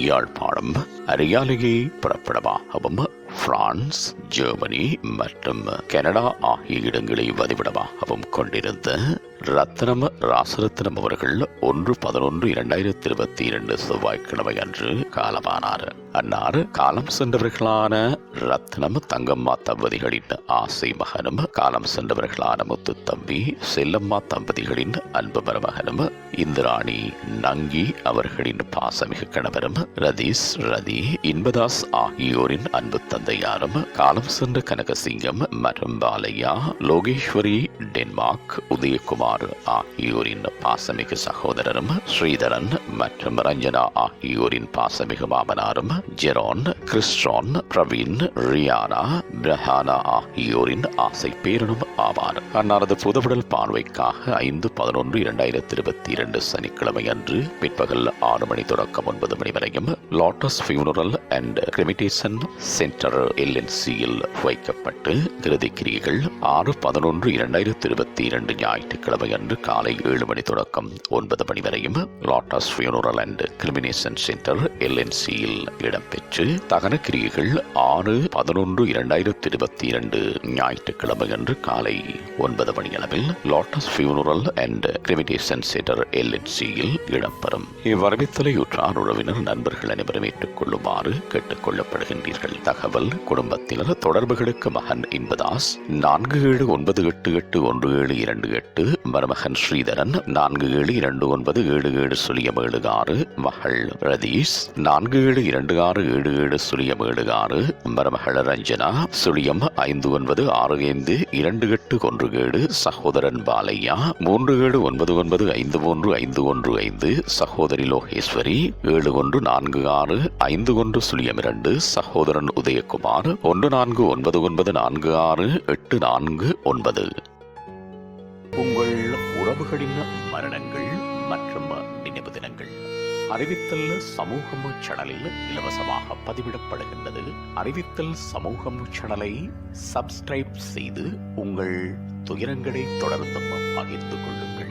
Yazhpanam அரியாலையை புறப்படமாகவும் France, Germany மற்றும் Canada ஆகிய இடங்களை வதிவிடமாகவும் கொண்டிருந்த ரத்னம் ராசரத்னம் அவர்கள் 1/11/2022 செவ்வாய்க்கிழமை அன்று காலமானார். அன்னார் காலம் சென்றவர்களான ரத்னம் தங்கம்மா தம்பதிகளின் ஆசை மகனும், காலம் சென்றவர்களான முத்து தம்பி செல்லம்மா தம்பதிகளின் அன்பு மருமகனும், இந்திராணி நங்கி அவர்களின் பாசமிகு கணவரும், ரதீஷ் ரதி இன்பதாஸ் ஆகியோரின் அன்பு தந்தையாரும், காலம் சென்ற கனகசிங்கம் மற்றும் பாலையா, லோகேஸ்வரி டென்மார்க், உதயகுமார் ஆகியோரின் பாசமிகு சகோதரரும், ஸ்ரீதரன் மற்றும் ரஞ்சனா ஆகியோரின் பாசமிகு மாமனாரும், ஜெரோன், கிறிஸ்டான், பிரவீன், ரியானா, பிரஹானா ஆகியோரின் ஆசை பேரனும் ஆவார். அன்னாரது புதவிடல் பார்வைக்காக 5/11/2022 சனிக்கிழமை அன்று பிற்பகல் 6 மணி தொடக்கம் 9 மணி வரையும் lotus funeral and cremation centre LNCயில் வைக்கப்பட்டு இறுதிக்கிரியைகள் 6/11/2022 ஞாயிற்றுக்கிழமை அன்று காலை 7 மணி தொடக்கம் 9 மணி வரையும் lotus funeral and cremation centre LNCயில் இடம்பெற்று தகனக்கிரியைகள் 6/11/2022 ஞாயிற்றுக்கிழமை அன்று காலை 9 மணி அளவில் lotus funeral and cremation centre LNCயில் இடம்பெறும். இவ்வரவித்தலை உற்றார் உறவினர் நண்பர்கள் அனைவரும் ஏற்றுக்கொள்ளுமாறு கேட்டுக் கொள்ளப்படுகின்றீர்கள். தகவல் குடும்பத்தினர் தொடர்புகளுக்கு மகன் இன்பதாஸ் 4798811728, மருமகன் ஸ்ரீதரன் 47297706, மகள் ரதீஷ் 47267706, மருமகள் ரஞ்சனா 0965528117, சகோதரன் பாலையா 3799535115, சகோதரி லோகேஸ்வரி 71465102, சகோதரன் உதயகுமார் 1499468449. உங்கள் உறவுகளின் மரணங்கள் மற்றும் நினைவு தினங்கள் அறிவித்தல் சமூகம் சேனலில் இலவசமாக பதிவிடப்படுகின்றது. அறிவித்தல் சமூகம் சேனலை சப்ஸ்கிரைப் செய்து உங்கள் துயரங்களை தொடர்ந்தும் பகிர்ந்து கொள்ளுங்கள்.